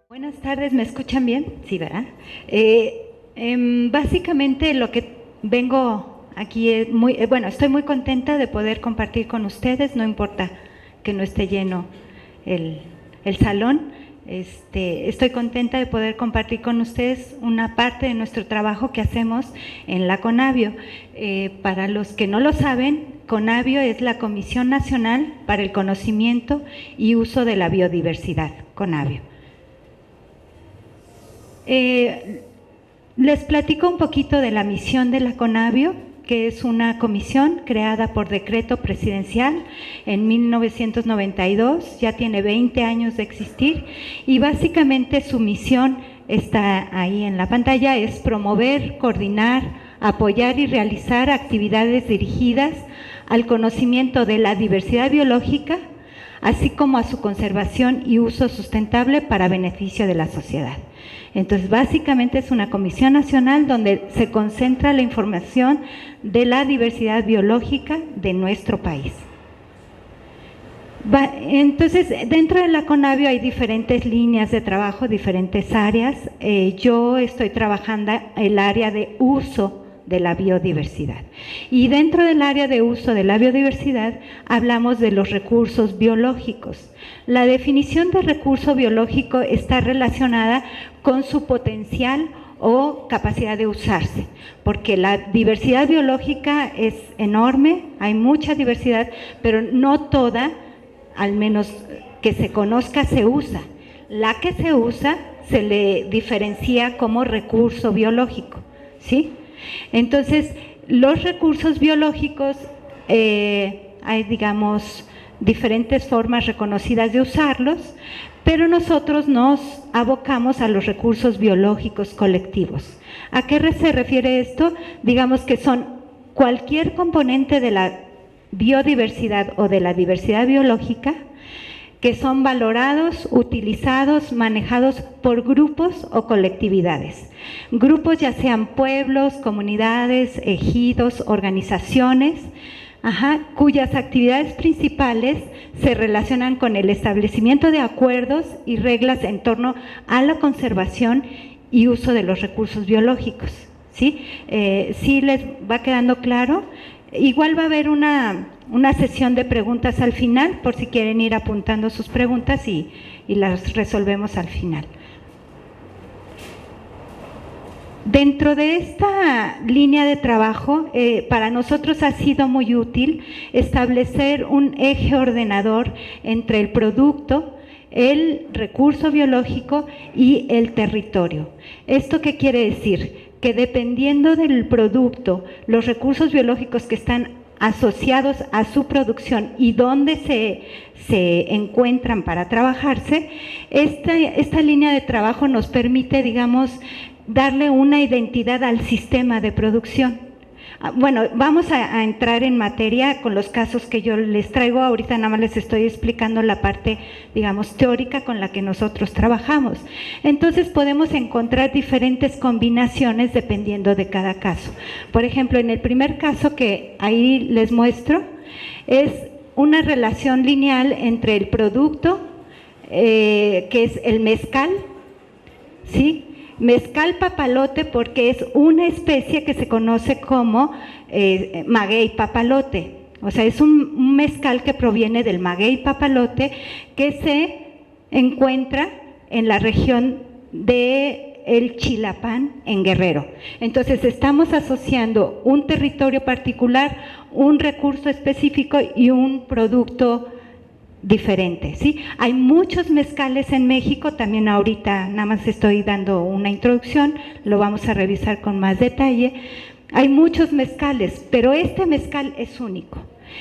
Buenas tardes, ¿me escuchan bien? Sí, ¿verdad? Básicamente lo que vengo aquí es estoy muy contenta de poder compartir con ustedes, no importa que no esté lleno el salón. Estoy contenta de poder compartir con ustedes una parte de nuestro trabajo que hacemos en la CONABIO. Para los que no lo saben, CONABIO es la Comisión Nacional para el Conocimiento y Uso de la Biodiversidad, CONABIO. Les platico un poquito de la misión de la CONABIO, que es una comisión creada por decreto presidencial en 1992, ya tiene 20 años de existir, y básicamente su misión está ahí en la pantalla, es promover, coordinar, apoyar y realizar actividades dirigidas al conocimiento de la diversidad biológica, así como a su conservación y uso sustentable para beneficio de la sociedad. Entonces, básicamente es una comisión nacional donde se concentra la información de la diversidad biológica de nuestro país. Entonces, dentro de la CONABIO hay diferentes líneas de trabajo, diferentes áreas. Yo estoy trabajando el área de uso de la biodiversidad. Y dentro del área de uso de la biodiversidad hablamos de los recursos biológicos. La definición de recurso biológico está relacionada con su potencial o capacidad de usarse, porque la diversidad biológica es enorme, hay mucha diversidad, pero no toda, al menos que se conozca, se usa. La que se usa se le diferencia como recurso biológico, ¿sí? Entonces, los recursos biológicos, hay, digamos, diferentes formas reconocidas de usarlos, pero nosotros nos abocamos a los recursos biológicos colectivos. ¿A qué se refiere esto? Digamos que son cualquier componente de la biodiversidad o de la diversidad biológica que son valorados, utilizados, manejados por grupos o colectividades. Grupos ya sean pueblos, comunidades, ejidos, organizaciones, cuyas actividades principales se relacionan con el establecimiento de acuerdos y reglas en torno a la conservación y uso de los recursos biológicos. ¿Sí? ¿Sí les va quedando claro? Igual va a haber una sesión de preguntas al final, por si quieren ir apuntando sus preguntas y las resolvemos al final. Dentro de esta línea de trabajo, para nosotros ha sido muy útil establecer un eje ordenador entre el producto, el recurso biológico y el territorio. ¿Esto qué quiere decir? Que dependiendo del producto, los recursos biológicos que están asociados a su producción y dónde se encuentran para trabajarse, esta línea de trabajo nos permite, digamos, darle una identidad al sistema de producción. Bueno, vamos a entrar en materia con los casos que yo les traigo. Ahorita nada más les estoy explicando la parte, digamos, teórica con la que nosotros trabajamos. Entonces podemos encontrar diferentes combinaciones dependiendo de cada caso. Por ejemplo, en el primer caso que ahí les muestro, es una relación lineal entre el producto, que es el mezcal, ¿sí? Mezcal papalote, porque es una especie que se conoce como maguey papalote. O sea, es un mezcal que proviene del maguey papalote que se encuentra en la región de el Chilapán, en Guerrero. Entonces, estamos asociando un territorio particular, un recurso específico y un producto diferente, ¿sí? Hay muchos mezcales en México, también ahorita nada más estoy dando una introducción, lo vamos a revisar con más detalle. Hay muchos mezcales, pero este mezcal es único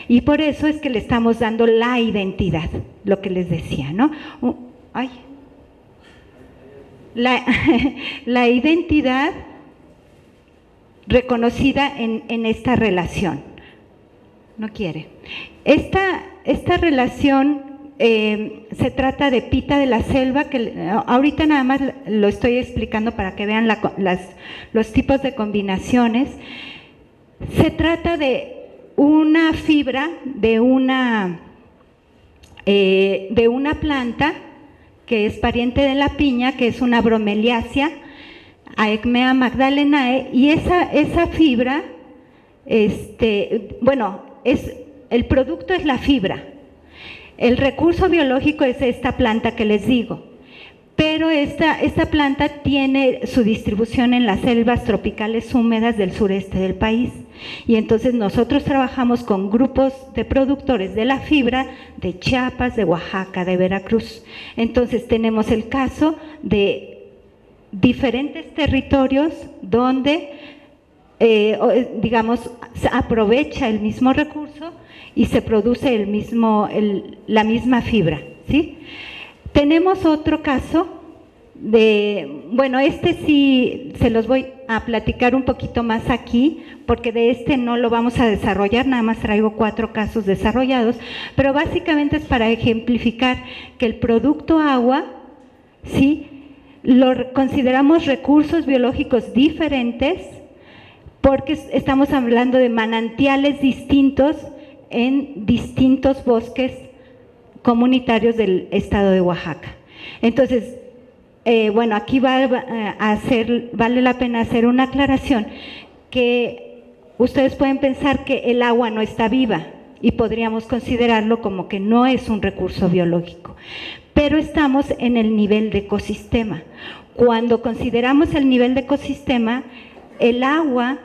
y por eso es que le estamos dando la identidad, lo que les decía, ¿no? La identidad reconocida en esta relación. No quiere. Esta relación se trata de pita de la selva, que ahorita nada más lo estoy explicando para que vean los tipos de combinaciones. Se trata de una fibra de una planta que es pariente de la piña, que es una bromeliácea, Aegmea magdalenae, y esa fibra, el producto es la fibra. El recurso biológico es esta planta que les digo, pero esta planta tiene su distribución en las selvas tropicales húmedas del sureste del país, y entonces nosotros trabajamos con grupos de productores de la fibra de Chiapas, de Oaxaca, de Veracruz. Entonces tenemos el caso de diferentes territorios donde se aprovecha el mismo recurso y se produce la misma fibra, ¿sí? Tenemos otro caso sí se los voy a platicar un poquito más aquí, porque de este no lo vamos a desarrollar, nada más traigo 4 casos desarrollados, pero básicamente es para ejemplificar que el producto agua, ¿sí?, lo consideramos recursos biológicos diferentes, porque estamos hablando de manantiales distintos en distintos bosques comunitarios del estado de Oaxaca. Entonces, aquí vale la pena hacer una aclaración, que ustedes pueden pensar que el agua no está viva y podríamos considerarlo como que no es un recurso biológico, pero estamos en el nivel de ecosistema. Cuando consideramos el nivel de ecosistema, el agua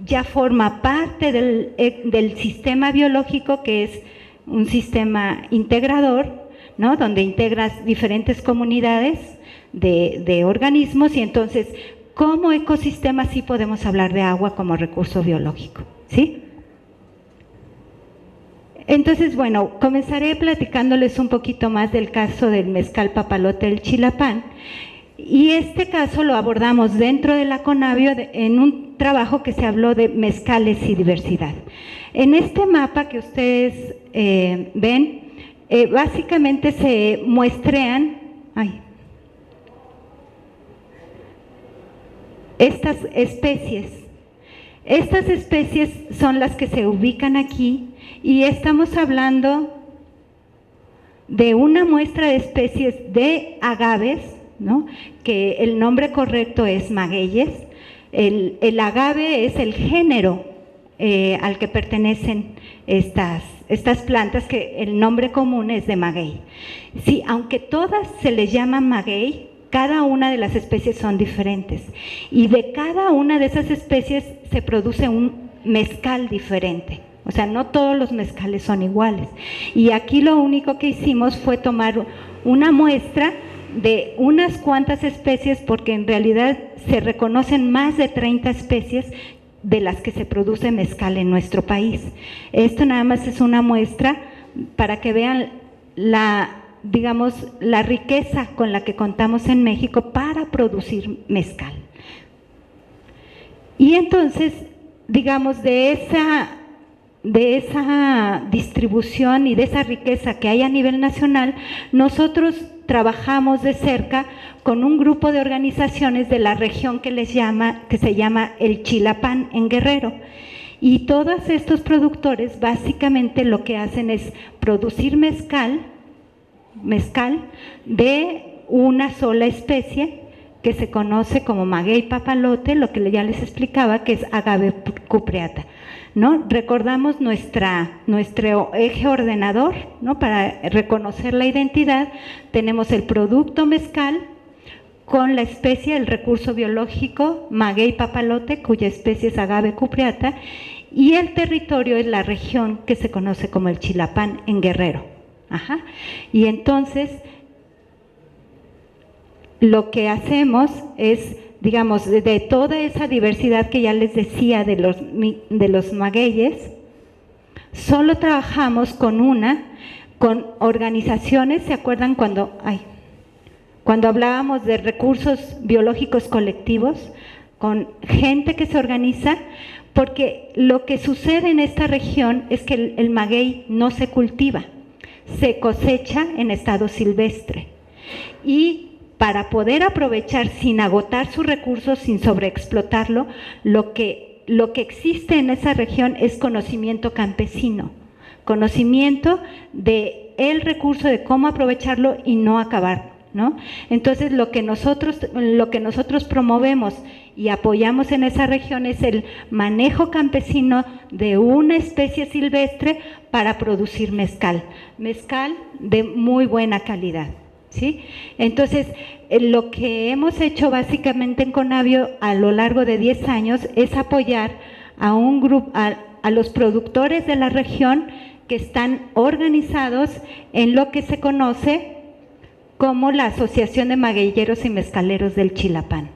ya forma parte del sistema biológico, que es un sistema integrador, ¿no?, donde integras diferentes comunidades de organismos, y entonces como ecosistema sí podemos hablar de agua como recurso biológico, ¿sí? Entonces, comenzaré platicándoles un poquito más del caso del mezcal papalote del Chilapán, y este caso lo abordamos dentro de la Conavio en un trabajo que se habló de mezcales y diversidad. En este mapa que ustedes ven, básicamente se muestrean estas especies. Estas especies son las que se ubican aquí, y estamos hablando de una muestra de especies de agaves, ¿no?, que el nombre correcto es magueyes. El agave es el género al que pertenecen estas plantas, que el nombre común es de maguey. Sí, aunque todas se les llama maguey, cada una de las especies son diferentes, y de cada una de esas especies se produce un mezcal diferente. O sea, no todos los mezcales son iguales. Y aquí lo único que hicimos fue tomar una muestra de unas cuantas especies, porque en realidad se reconocen más de 30 especies de las que se produce mezcal en nuestro país. Esto nada más es una muestra para que vean la riqueza con la que contamos en México para producir mezcal. Y entonces, de esa distribución y de esa riqueza que hay a nivel nacional, nosotros trabajamos de cerca con un grupo de organizaciones de la región que se llama el Chilapán en Guerrero. Y todos estos productores básicamente lo que hacen es producir mezcal de una sola especie que se conoce como maguey papalote, lo que ya les explicaba, que es agave cupreata, ¿no? Recordamos nuestro eje ordenador, ¿no? Para reconocer la identidad, tenemos el producto mezcal con la especie, el recurso biológico maguey papalote, cuya especie es agave cupreata, y el territorio es la región que se conoce como el Chilapán en Guerrero. Y entonces lo que hacemos es, de toda esa diversidad que ya les decía de los magueyes, solo trabajamos con organizaciones. ¿Se acuerdan cuando hablábamos de recursos biológicos colectivos? Con gente que se organiza, porque lo que sucede en esta región es que el maguey no se cultiva, se cosecha en estado silvestre. Y para poder aprovechar sin agotar sus recursos, sin sobreexplotarlo, lo que existe en esa región es conocimiento campesino, conocimiento de el recurso, de cómo aprovecharlo y no acabar, ¿no? Entonces lo que nosotros promovemos y apoyamos en esa región es el manejo campesino de una especie silvestre para producir mezcal de muy buena calidad, ¿sí? Entonces, lo que hemos hecho básicamente en Conavio a lo largo de 10 años es apoyar a un grupo, a los productores de la región que están organizados en lo que se conoce como la Asociación de Magueyeros y Mezcaleros del Chilapán.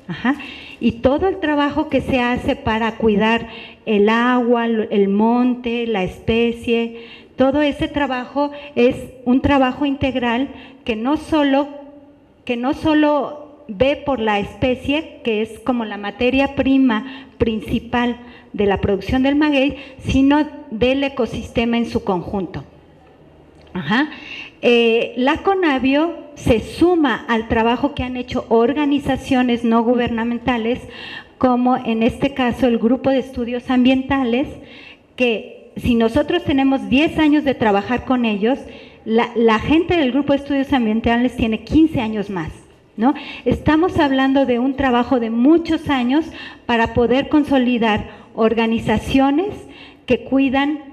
Ajá. Y todo el trabajo que se hace para cuidar el agua, el monte, la especie, todo ese trabajo es un trabajo integral que no solo ve por la especie, que es como la materia prima principal de la producción del maguey, sino del ecosistema en su conjunto. Ajá. La Conavio se suma al trabajo que han hecho organizaciones no gubernamentales, como en este caso el Grupo de Estudios Ambientales, que si nosotros tenemos 10 años de trabajar con ellos, la gente del Grupo de Estudios Ambientales tiene 15 años más, ¿no? Estamos hablando de un trabajo de muchos años para poder consolidar organizaciones que cuidan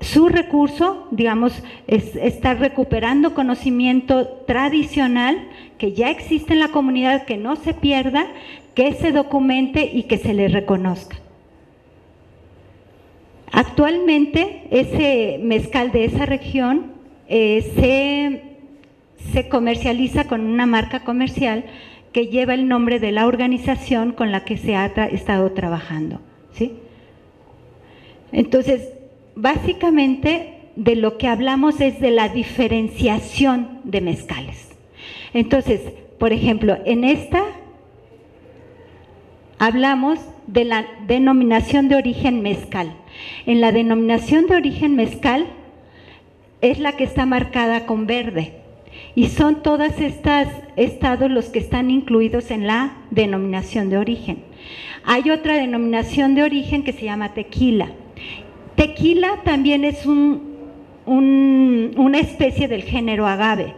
su recurso, digamos, estar recuperando conocimiento tradicional que ya existe en la comunidad, que no se pierda, que se documente y que se le reconozca. Actualmente ese mezcal de esa región se comercializa con una marca comercial que lleva el nombre de la organización con la que se ha estado trabajando, ¿sí? Entonces, básicamente de lo que hablamos es de la diferenciación de mezcales. Entonces, por ejemplo, en esta hablamos de la denominación de origen mezcal. En la denominación de origen mezcal es la que está marcada con verde y son todas estas estados los que están incluidos en la denominación de origen. Hay otra denominación de origen que se llama tequila. Tequila también es una especie del género agave,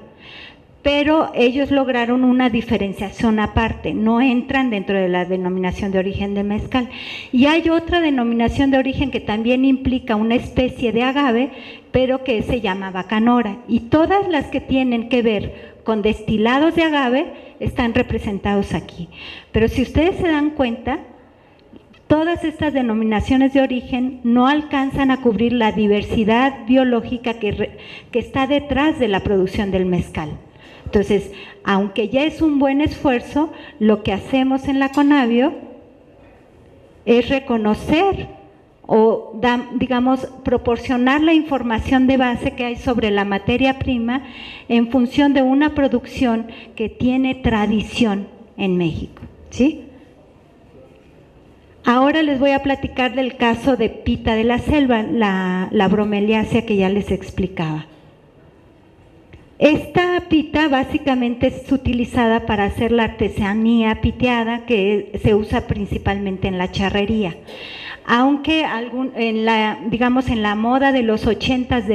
pero ellos lograron una diferenciación aparte, no entran dentro de la denominación de origen de mezcal. Y hay otra denominación de origen que también implica una especie de agave, pero que se llama bacanora. Y todas las que tienen que ver con destilados de agave están representados aquí. Pero si ustedes se dan cuenta, todas estas denominaciones de origen no alcanzan a cubrir la diversidad biológica que está detrás de la producción del mezcal. Entonces, aunque ya es un buen esfuerzo, lo que hacemos en la Conavio es reconocer o, digamos, proporcionar la información de base que hay sobre la materia prima en función de una producción que tiene tradición en México, ¿sí? Ahora les voy a platicar del caso de pita de la selva, la bromeliácea que ya les explicaba. Esta pita básicamente es utilizada para hacer la artesanía piteada que se usa principalmente en la charrería. Aunque en la moda de los 80s,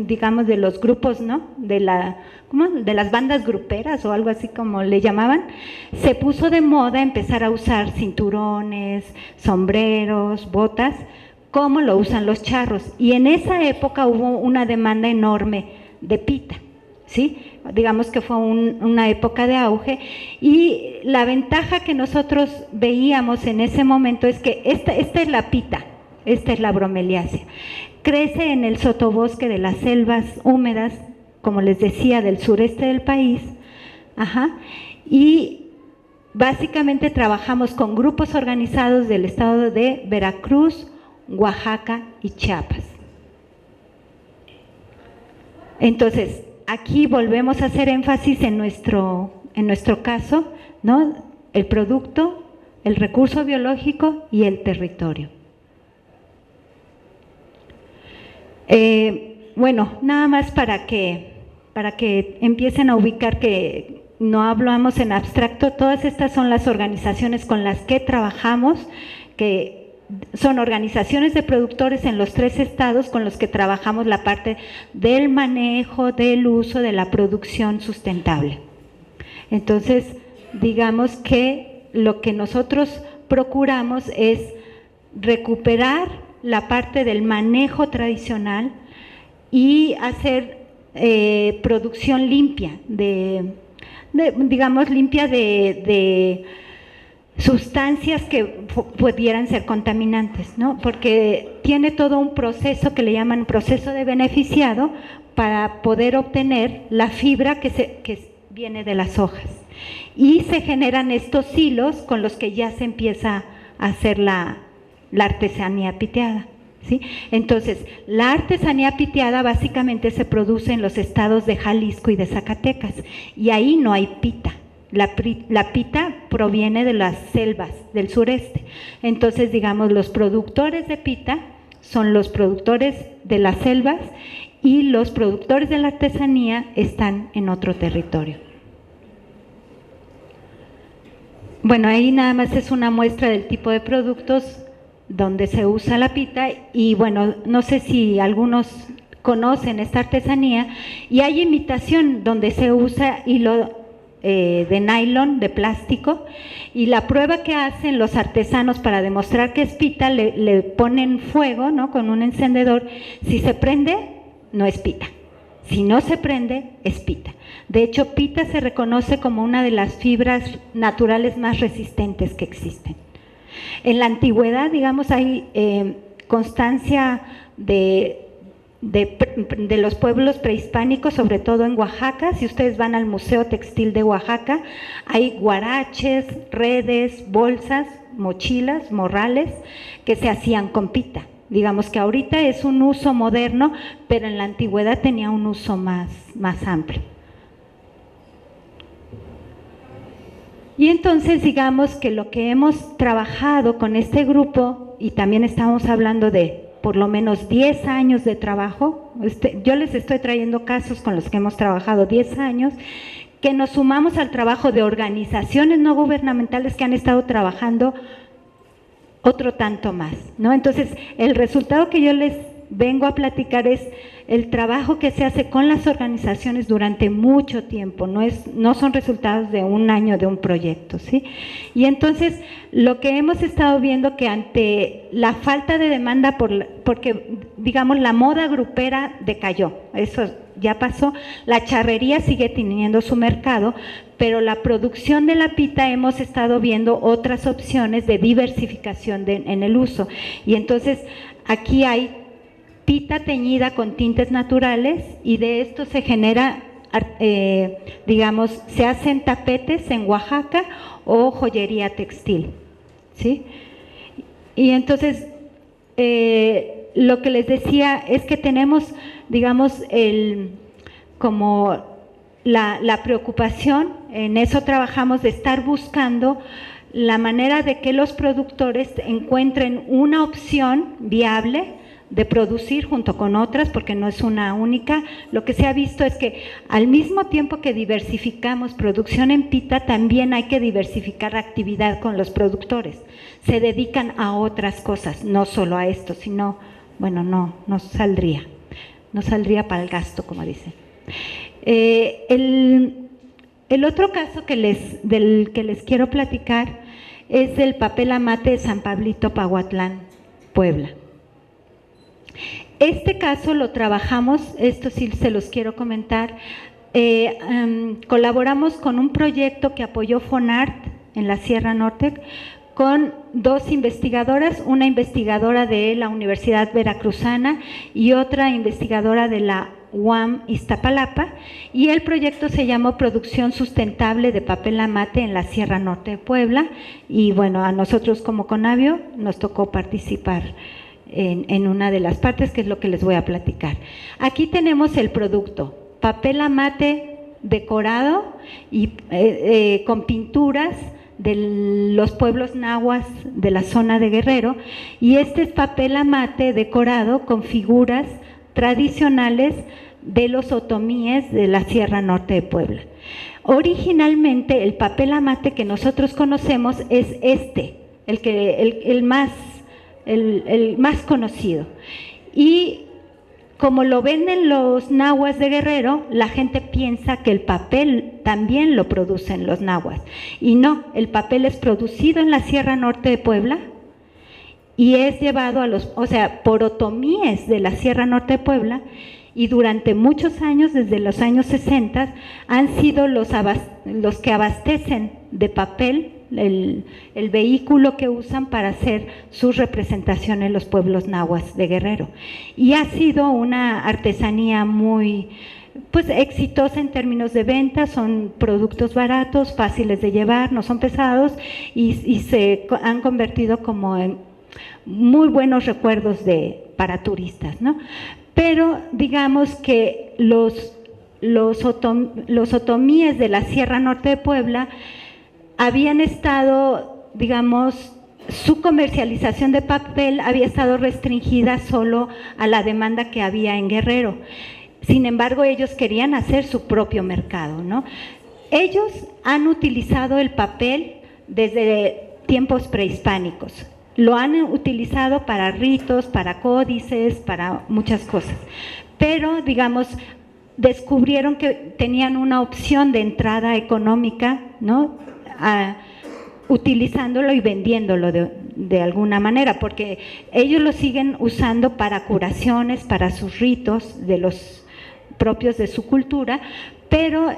digamos de los grupos, ¿no? De las bandas gruperas o algo así como le llamaban, se puso de moda empezar a usar cinturones, sombreros, botas, como lo usan los charros. Y en esa época hubo una demanda enorme de pita, ¿sí? Digamos que fue una época de auge, y la ventaja que nosotros veíamos en ese momento es que esta es la pita, esta es la bromeliácea. Crece en el sotobosque de las selvas húmedas, como les decía, del sureste del país, y básicamente trabajamos con grupos organizados del estado de Veracruz, Oaxaca y Chiapas. Entonces, aquí volvemos a hacer énfasis en nuestro caso, ¿no? El producto, el recurso biológico y el territorio. bueno, nada más para que empiecen a ubicar que no hablamos en abstracto, todas estas son las organizaciones con las que trabajamos, que son organizaciones de productores en los 3 estados con los que trabajamos la parte del manejo, del uso, de la producción sustentable. Entonces, digamos que lo que nosotros procuramos es recuperar la parte del manejo tradicional y hacer producción limpia, digamos limpia de sustancias que pudieran ser contaminantes, ¿no? Porque tiene todo un proceso que le llaman proceso de beneficiado para poder obtener la fibra que viene de las hojas. Y se generan estos hilos con los que ya se empieza a hacer la artesanía piteada, ¿sí? Entonces, la artesanía piteada básicamente se produce en los estados de Jalisco y de Zacatecas, y ahí no hay pita. La pita proviene de las selvas del sureste. Entonces, digamos, los productores de pita son los productores de las selvas y los productores de la artesanía están en otro territorio. Bueno, ahí nada más es una muestra del tipo de productos donde se usa la pita y bueno, no sé si algunos conocen esta artesanía y hay imitación donde se usa hilo de nylon, de plástico, y la prueba que hacen los artesanos para demostrar que es pita, le ponen fuego, ¿no?, con un encendedor. Si se prende, no es pita. Si no se prende, es pita. De hecho, pita se reconoce como una de las fibras naturales más resistentes que existen. En la antigüedad, digamos, hay constancia de los pueblos prehispánicos, sobre todo en Oaxaca. Si ustedes van al Museo Textil de Oaxaca, hay guaraches, redes, bolsas, mochilas, morrales que se hacían con pita. Digamos que ahorita es un uso moderno, pero en la antigüedad tenía un uso más amplio. Y entonces digamos que lo que hemos trabajado con este grupo, y también estamos hablando de por lo menos 10 años de trabajo, yo les estoy trayendo casos con los que hemos trabajado 10 años, que nos sumamos al trabajo de organizaciones no gubernamentales que han estado trabajando otro tanto más, ¿no? Entonces, el resultado que yo les vengo a platicar es el trabajo que se hace con las organizaciones durante mucho tiempo, no son resultados de un año de un proyecto, ¿sí? Y entonces, lo que hemos estado viendo que ante la falta de demanda, porque digamos la moda grupera decayó, eso ya pasó, la charrería sigue teniendo su mercado, pero la producción de la pita hemos estado viendo otras opciones de diversificación en el uso, y entonces aquí hay pita teñida con tintes naturales y de esto se genera, digamos, se hacen tapetes en Oaxaca o joyería textil, ¿sí? Y entonces, lo que les decía es que tenemos, digamos, como la preocupación, en eso trabajamos, de estar buscando la manera de que los productores encuentren una opción viable de producir junto con otras, porque no es una única. Lo que se ha visto es que al mismo tiempo que diversificamos producción en pita, también hay que diversificar actividad con los productores. Se dedican a otras cosas, no solo a esto, sino, bueno, no saldría para el gasto, como dicen. El otro caso del que les quiero platicar es el papel amate de San Pablito, Pahuatlán, Puebla. Este caso lo trabajamos, esto sí se los quiero comentar, colaboramos con un proyecto que apoyó FONART en la Sierra Norte con 2 investigadoras, una investigadora de la Universidad Veracruzana y otra investigadora de la UAM Iztapalapa, y el proyecto se llamó Producción Sustentable de Papel Amate en la Sierra Norte de Puebla, y bueno, a nosotros como Conavio nos tocó participar en una de las partes, que es lo que les voy a platicar. Aquí tenemos el producto, papel amate decorado y con pinturas de los pueblos nahuas de la zona de Guerrero, y este es papel amate decorado con figuras tradicionales de los otomíes de la Sierra Norte de Puebla. Originalmente el papel amate que nosotros conocemos es el más conocido. Y como lo venden los nahuas de Guerrero, la gente piensa que el papel también lo producen los nahuas. Y no, el papel es producido en la Sierra Norte de Puebla y es llevado por otomíes de la Sierra Norte de Puebla, y durante muchos años, desde los años 60, han sido los que abastecen de papel el vehículo que usan para hacer sus representaciones en los pueblos nahuas de Guerrero. Y ha sido una artesanía muy exitosa en términos de venta. Son productos baratos, fáciles de llevar, no son pesados, y se han convertido como en muy buenos recuerdos para turistas, ¿no? Pero digamos que los otomíes de la Sierra Norte de Puebla habían estado, digamos, su comercialización de papel había estado restringida solo a la demanda que había en Guerrero. Sin embargo, ellos querían hacer su propio mercado, ¿no? Ellos han utilizado el papel desde tiempos prehispánicos. Lo han utilizado para ritos, para códices, para muchas cosas. Pero, digamos, descubrieron que tenían una opción de entrada económica, ¿no? Utilizándolo y vendiéndolo de alguna manera, porque ellos lo siguen usando para curaciones, para sus ritos de los propios de su cultura, pero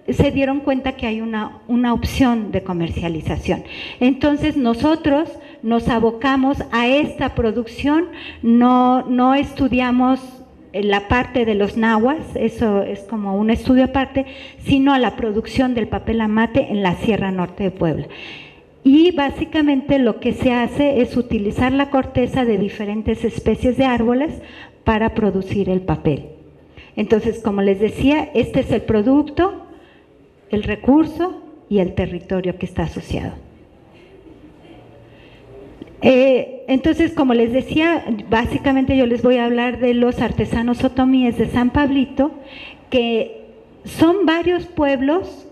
se dieron cuenta que hay una opción de comercialización. Entonces nosotros nos abocamos a esta producción, no estudiamos la parte de los nahuas, eso es como un estudio aparte, sino a la producción del papel amate en la Sierra Norte de Puebla. Y básicamente lo que se hace es utilizar la corteza de diferentes especies de árboles para producir el papel. Entonces, como les decía, este es el producto, el recurso y el territorio que está asociado. Entonces, como les decía, básicamente yo les voy a hablar de los artesanos otomíes de San Pablito, que son varios pueblos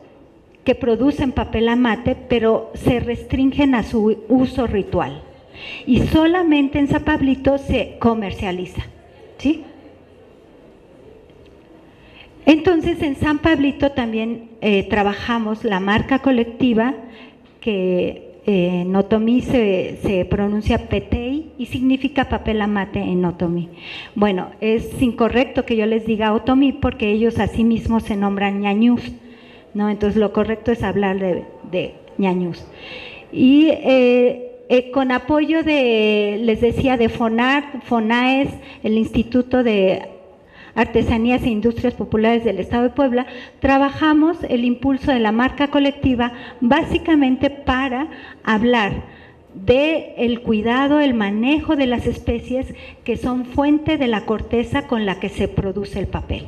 que producen papel amate, pero se restringen a su uso ritual. Y solamente en San Pablito se comercializa, ¿sí? Entonces, en San Pablito también trabajamos la marca colectiva, que en otomí se pronuncia petey y significa papel amate en otomí. Bueno, es incorrecto que yo les diga otomí porque ellos a sí mismos se nombran ñañús, ¿no? Entonces lo correcto es hablar de ñañús. Y con apoyo les decía, de FONAES, el Instituto de Artesanías e Industrias Populares del Estado de Puebla, trabajamos el impulso de la marca colectiva básicamente para hablar del cuidado, el manejo de las especies que son fuente de la corteza con la que se produce el papel,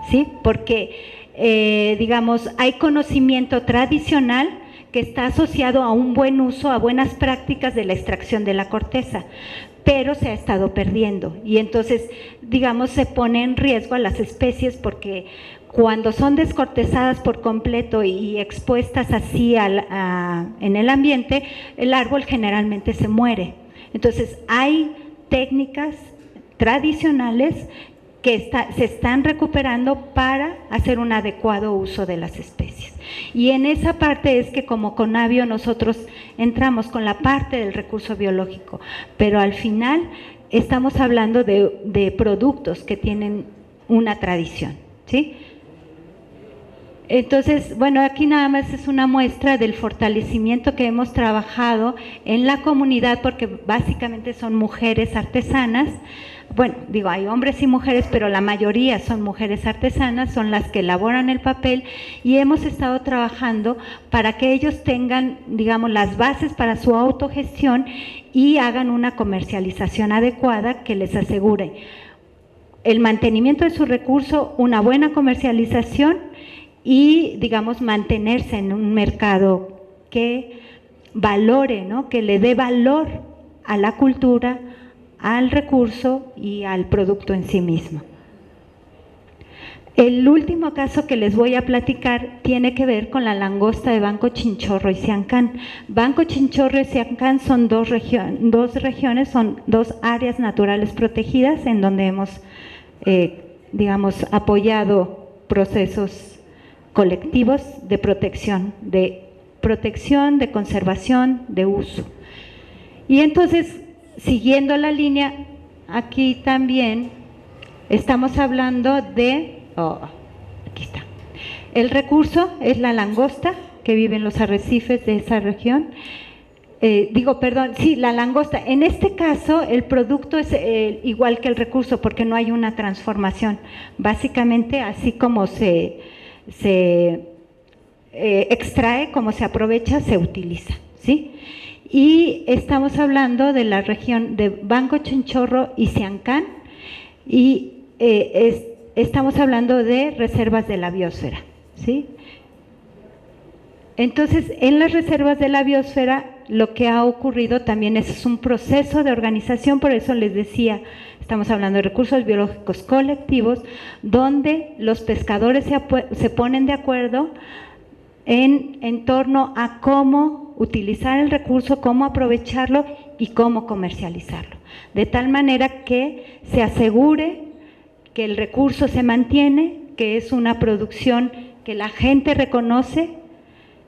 ¿sí? Porque, digamos, hay conocimiento tradicional que está asociado a un buen uso, a buenas prácticas de la extracción de la corteza, pero se ha estado perdiendo y entonces, digamos, se pone en riesgo a las especies porque cuando son descortezadas por completo y expuestas así en el ambiente, el árbol generalmente se muere. Entonces, hay técnicas tradicionales que se están recuperando para hacer un adecuado uso de las especies. Y en esa parte es que como Conavio nosotros entramos con la parte del recurso biológico, pero al final estamos hablando de productos que tienen una tradición, ¿sí? Entonces, bueno, aquí nada más es una muestra del fortalecimiento que hemos trabajado en la comunidad, porque básicamente son mujeres artesanas. Bueno, digo, hay hombres y mujeres, pero la mayoría son mujeres artesanas, son las que elaboran el papel, y hemos estado trabajando para que ellos tengan, digamos, las bases para su autogestión y hagan una comercialización adecuada que les asegure el mantenimiento de su recurso, una buena comercialización y, digamos, mantenerse en un mercado que valore, ¿no? Que le dé valor a la cultura, al recurso y al producto en sí mismo. El último caso que les voy a platicar tiene que ver con la langosta de Banco Chinchorro y Siancán. Banco Chinchorro y Siancán son dos regiones, son dos áreas naturales protegidas en donde hemos, digamos, apoyado procesos colectivos de protección, de conservación, de uso. Y entonces, siguiendo la línea, aquí también estamos hablando de, aquí está, el recurso es la langosta que vive en los arrecifes de esa región. La langosta. En este caso, el producto es igual que el recurso porque no hay una transformación. Básicamente, así como se extrae, como se aprovecha, se utiliza, ¿sí? Y estamos hablando de la región de Banco Chinchorro y Siancán, y estamos hablando de reservas de la biosfera, ¿sí? Entonces, en las reservas de la biosfera, lo que ha ocurrido también es un proceso de organización, por eso les decía, estamos hablando de recursos biológicos colectivos, donde los pescadores se ponen de acuerdo en torno a cómo utilizar el recurso, cómo aprovecharlo y cómo comercializarlo. De tal manera que se asegure que el recurso se mantiene, que es una producción que la gente reconoce,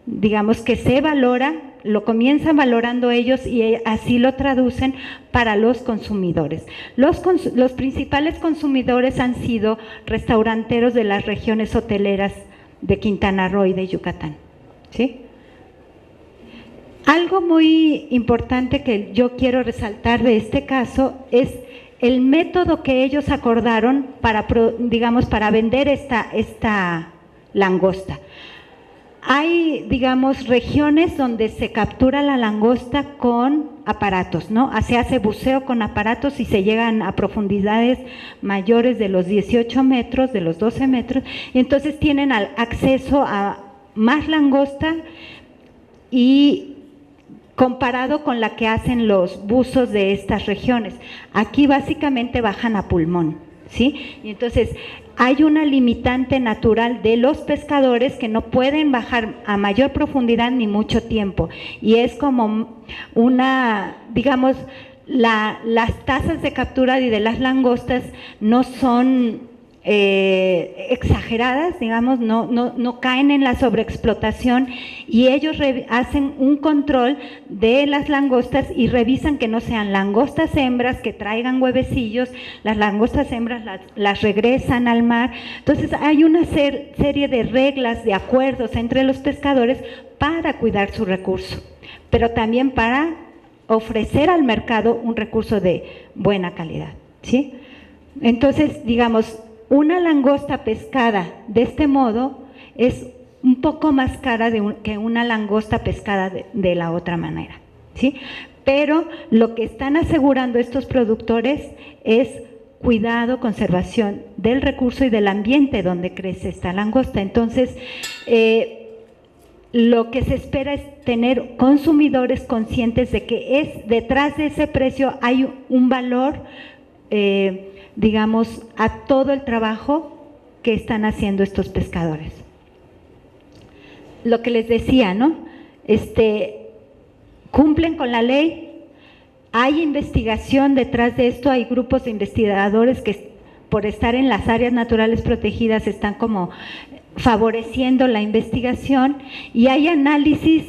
digamos que se valora, lo comienzan valorando ellos y así lo traducen para los consumidores. Los principales consumidores han sido restauranteros de las regiones hoteleras de Quintana Roo y de Yucatán, ¿sí? Algo muy importante que yo quiero resaltar de este caso es el método que ellos acordaron para, digamos, para vender esta langosta. Hay, digamos, regiones donde se captura la langosta con aparatos, ¿no? Se hace buceo con aparatos y se llegan a profundidades mayores de los 18 metros, de los 12 metros, y entonces tienen acceso a más langosta y comparado con la que hacen los buzos de estas regiones. Aquí básicamente bajan a pulmón, ¿sí? Y entonces hay una limitante natural de los pescadores que no pueden bajar a mayor profundidad ni mucho tiempo, y es como una, digamos, las tasas de captura y de las langostas no son exageradas, digamos, no caen en la sobreexplotación, y ellos hacen un control de las langostas y revisan que no sean langostas hembras que traigan huevecillos. Las langostas hembras las regresan al mar. Entonces hay una serie de reglas, de acuerdos entre los pescadores para cuidar su recurso, pero también para ofrecer al mercado un recurso de buena calidad, ¿sí? Entonces, digamos, una langosta pescada de este modo es un poco más cara que una langosta pescada de la otra manera, ¿sí? Pero lo que están asegurando estos productores es cuidado, conservación del recurso y del ambiente donde crece esta langosta. Entonces, lo que se espera es tener consumidores conscientes de que detrás de ese precio hay un valor, digamos, a todo el trabajo que están haciendo estos pescadores. Lo que les decía, ¿no? Cumplen con la ley, hay investigación detrás de esto, hay grupos de investigadores que por estar en las áreas naturales protegidas están como favoreciendo la investigación, y hay análisis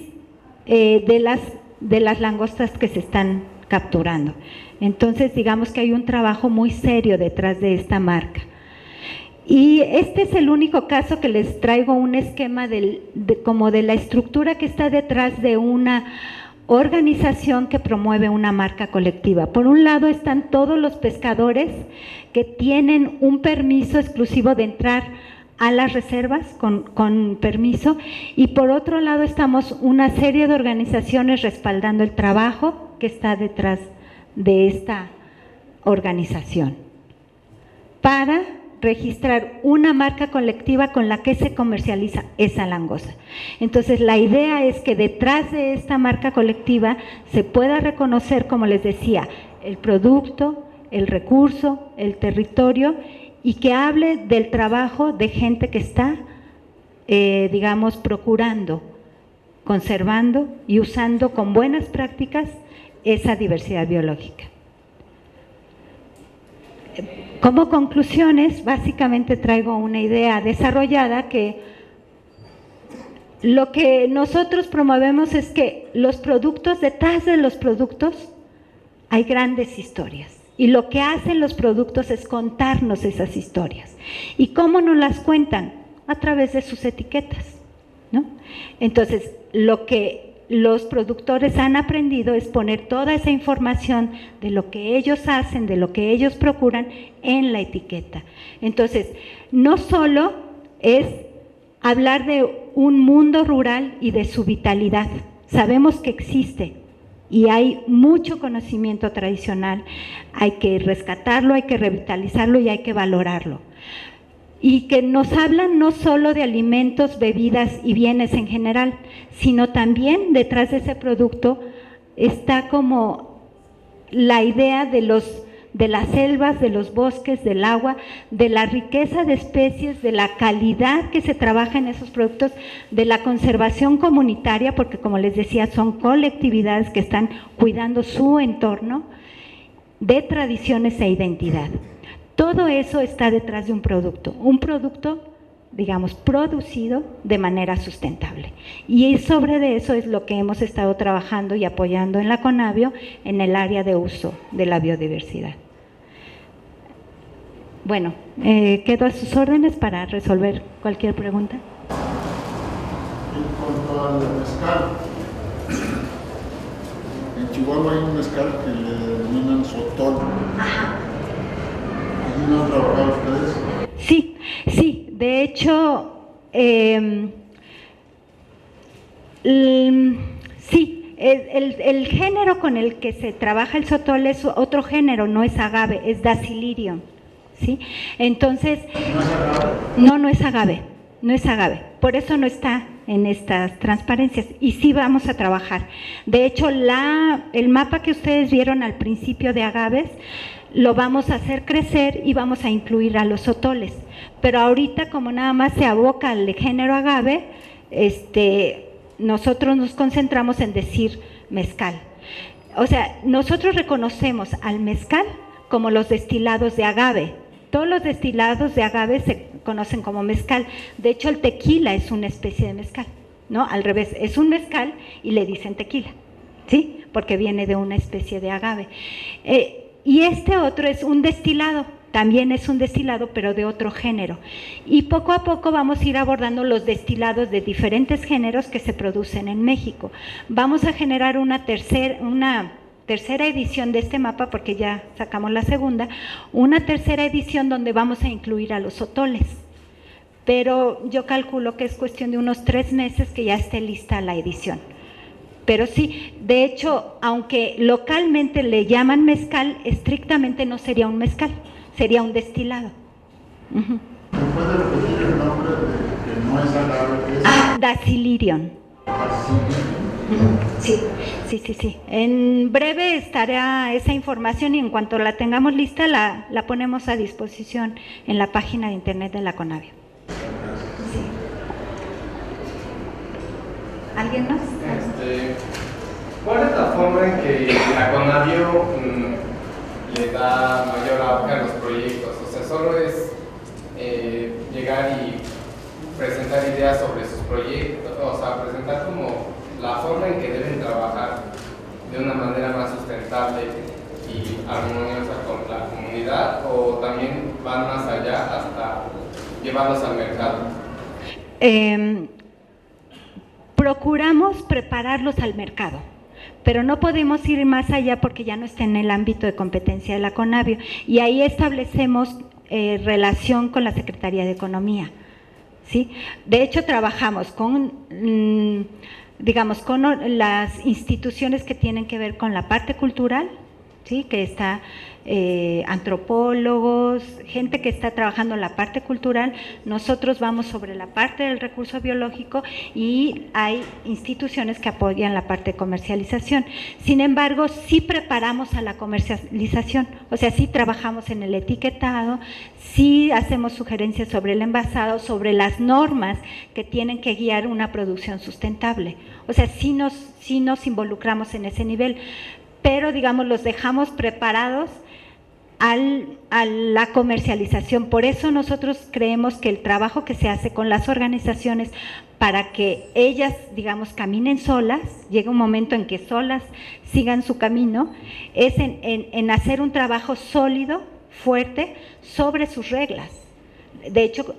de las langostas que se están capturando. Entonces, digamos que hay un trabajo muy serio detrás de esta marca. Y este es el único caso que les traigo un esquema como de la estructura que está detrás de una organización que promueve una marca colectiva. Por un lado están todos los pescadores que tienen un permiso exclusivo de entrar a las reservas con permiso, y por otro lado estamos una serie de organizaciones respaldando el trabajo que está detrás de esta organización para registrar una marca colectiva con la que se comercializa esa langosta. Entonces, la idea es que detrás de esta marca colectiva se pueda reconocer, como les decía, el producto, el recurso, el territorio, y que hable del trabajo de gente que está, digamos, procurando, conservando y usando con buenas prácticas esa diversidad biológica. Como conclusiones, básicamente traigo una idea desarrollada que lo que nosotros promovemos es que los productos, detrás de los productos hay grandes historias. Y lo que hacen los productos es contarnos esas historias. ¿Y cómo nos las cuentan? A través de sus etiquetas, ¿no? Entonces, lo que los productores han aprendido es poner toda esa información de lo que ellos hacen, de lo que ellos procuran en la etiqueta. Entonces, no solo es hablar de un mundo rural y de su vitalidad. Sabemos que existe y hay mucho conocimiento tradicional, hay que rescatarlo, hay que revitalizarlo y hay que valorarlo. Y que nos hablan no solo de alimentos, bebidas y bienes en general, sino también detrás de ese producto está como la idea de las selvas, de los bosques, del agua, de la riqueza de especies, de la calidad que se trabaja en esos productos, de la conservación comunitaria, porque como les decía, son colectividades que están cuidando su entorno, de tradiciones e identidad. Todo eso está detrás de un producto, digamos, producido de manera sustentable. Y sobre eso es lo que hemos estado trabajando y apoyando en la Conavio en el área de uso de la biodiversidad. Bueno, quedo a sus órdenes para resolver cualquier pregunta. En cuanto al mezcal, en Chihuahua hay un mezcal que le denominan sotol. Ajá. ¿No han trabajado ustedes? Sí, de hecho, sí, el género con el que se trabaja el sotol es otro género, no es agave, es Dacilirium, ¿sí? Entonces, no es agave, por eso no está en estas transparencias y sí vamos a trabajar. De hecho, el mapa que ustedes vieron al principio de agaves, lo vamos a hacer crecer y vamos a incluir a los sotoles, pero ahorita como nada más se aboca al género agave, nosotros nos concentramos en decir mezcal. O sea, nosotros reconocemos al mezcal como los destilados de agave. Todos los destilados de agave se conocen como mezcal. De hecho, el tequila es una especie de mezcal, ¿no? Al revés, es un mezcal y le dicen tequila, ¿sí? Porque viene de una especie de agave. Y este otro es un destilado, también es un destilado, pero de otro género. Y poco a poco vamos a ir abordando los destilados de diferentes géneros que se producen en México. Vamos a generar una tercera edición de este mapa, porque ya sacamos la segunda, una tercera edición donde vamos a incluir a los sotoles. Pero yo calculo que es cuestión de unos 3 meses que ya esté lista la edición. Pero sí, de hecho, aunque localmente le llaman mezcal, estrictamente no sería un mezcal, sería un destilado. ¿Me puede repetir el nombre de que no es agave? Dacilirium. Sí. En breve estará esa información y en cuanto la tengamos lista la ponemos a disposición en la página de internet de la Conavio. Sí. ¿Alguien más? ¿Cuál es la forma en que la Conavio le da mayor auge a los proyectos? O sea, solo es llegar y presentar ideas sobre sus proyectos, o sea, presentar como la forma en que deben trabajar de una manera más sustentable y armoniosa con la comunidad, o también van más allá hasta llevarlos al mercado. Procuramos prepararlos al mercado, pero no podemos ir más allá porque ya no está en el ámbito de competencia de la Conavio, y ahí establecemos relación con la Secretaría de Economía, ¿sí? De hecho, trabajamos con, digamos, con las instituciones que tienen que ver con la parte cultural, ¿sí? Que está antropólogos, gente que está trabajando en la parte cultural. Nosotros vamos sobre la parte del recurso biológico y hay instituciones que apoyan la parte de comercialización. Sin embargo, sí preparamos a la comercialización, o sea, sí trabajamos en el etiquetado, sí hacemos sugerencias sobre el envasado, sobre las normas que tienen que guiar una producción sustentable. O sea, sí nos involucramos en ese nivel, pero digamos los dejamos preparados a la comercialización. Por eso nosotros creemos que el trabajo que se hace con las organizaciones para que ellas, digamos, caminen solas, llega un momento en que solas sigan su camino, es en hacer un trabajo sólido, fuerte, sobre sus reglas. De hecho,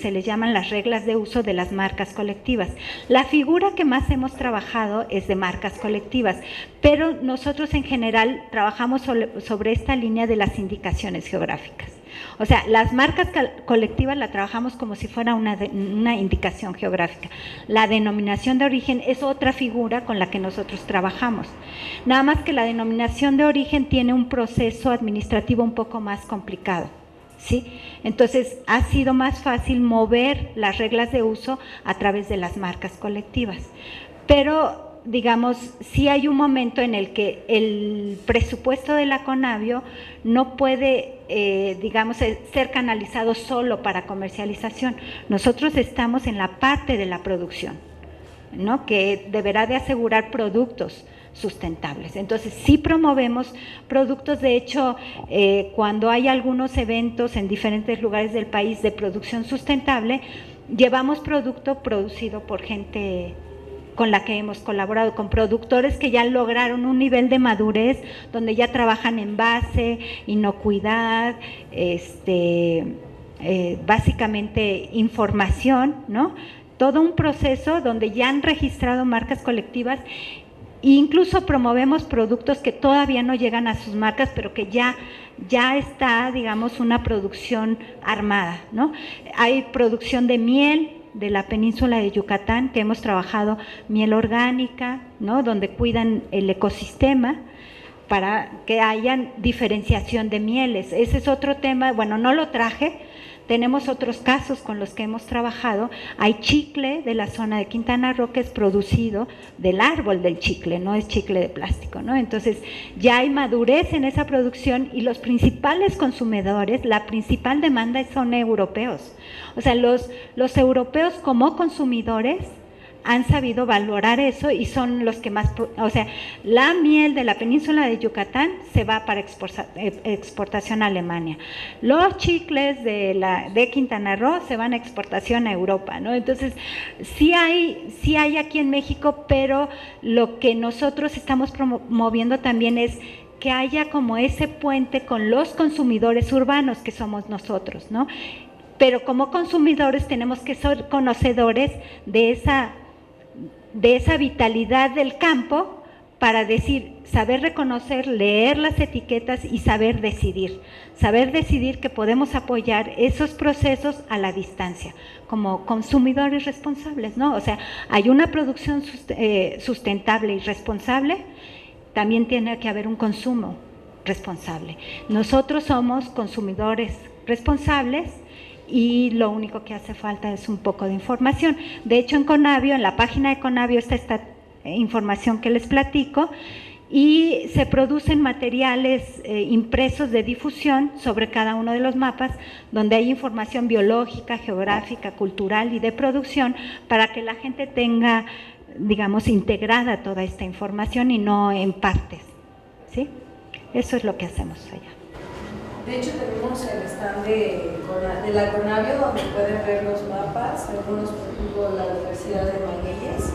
se les llaman las reglas de uso de las marcas colectivas. La figura que más hemos trabajado es de marcas colectivas, pero nosotros en general trabajamos sobre esta línea de las indicaciones geográficas. O sea, las marcas colectivas la trabajamos como si fuera una indicación geográfica. La denominación de origen es otra figura con la que nosotros trabajamos. Nada más que la denominación de origen tiene un proceso administrativo un poco más complicado, ¿sí? Entonces ha sido más fácil mover las reglas de uso a través de las marcas colectivas, pero digamos sí hay un momento en el que el presupuesto de la Conavio no puede digamos ser canalizado solo para comercialización. Nosotros estamos en la parte de la producción, ¿no? Que deberá de asegurar productos sustentables. Entonces sí promovemos productos. De hecho, cuando hay algunos eventos en diferentes lugares del país de producción sustentable, llevamos producto producido por gente con la que hemos colaborado, con productores que ya lograron un nivel de madurez, donde ya trabajan en base, inocuidad, básicamente información, ¿no? Todo un proceso donde ya han registrado marcas colectivas. Incluso promovemos productos que todavía no llegan a sus marcas, pero que ya está, digamos, una producción armada, ¿no? Hay producción de miel de la península de Yucatán, que hemos trabajado miel orgánica, ¿no? Donde cuidan el ecosistema para que haya diferenciación de mieles. Ese es otro tema, bueno, no lo traje. Tenemos otros casos con los que hemos trabajado. Hay chicle de la zona de Quintana Roo que es producido del árbol del chicle, no es chicle de plástico, ¿no? Entonces ya hay madurez en esa producción y los principales consumidores, la principal demanda son europeos. O sea, los europeos como consumidores han sabido valorar eso y son los que más, o sea, la miel de la península de Yucatán se va para exportación a Alemania. Los chicles de Quintana Roo se van a exportación a Europa, ¿no? Entonces, sí hay aquí en México, pero lo que nosotros estamos promoviendo también es que haya como ese puente con los consumidores urbanos que somos nosotros, ¿no? Pero como consumidores tenemos que ser conocedores de esa vitalidad del campo para decir, saber reconocer, leer las etiquetas y saber decidir que podemos apoyar esos procesos a la distancia, como consumidores responsables, ¿no? O sea, hay una producción sustentable y responsable, también tiene que haber un consumo responsable. Nosotros somos consumidores responsables y lo único que hace falta es un poco de información. De hecho, en Conavio, en la página de Conavio está esta información que les platico y se producen materiales impresos de difusión sobre cada uno de los mapas, donde hay información biológica, geográfica, cultural y de producción para que la gente tenga, digamos, integrada toda esta información y no en partes, ¿sí? Eso es lo que hacemos allá. De hecho, tenemos el stand de la Conavio, donde pueden ver los mapas, algunos, por ejemplo, la Universidad de Mayelles.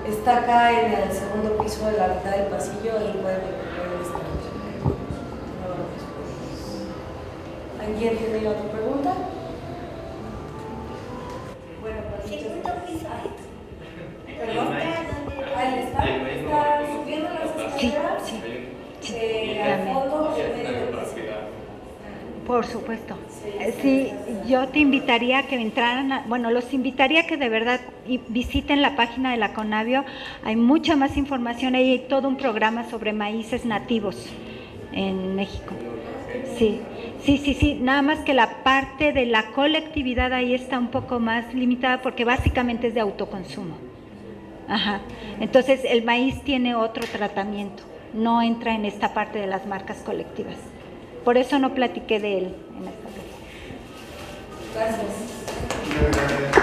Está acá en el segundo piso de la mitad del pasillo y pueden encontrar el stand. ¿Alguien tiene otra pregunta? Bueno, pues segundo piso. ¿Perdón? Ahí está subiendo las escaleras. Sí. Al fondo, en medio del pasillo. Por supuesto. Sí, yo te invitaría a que entraran, los invitaría a que de verdad visiten la página de la Conavio. Hay mucha más información, ahí hay todo un programa sobre maíces nativos, en México. Sí, sí, sí, sí, nada más que la parte de la colectividad ahí está un poco más limitada porque básicamente es de autoconsumo. Ajá. Entonces el maíz tiene otro tratamiento, no entra en esta parte de las marcas colectivas. Por eso no platiqué de él en esta parte. Gracias.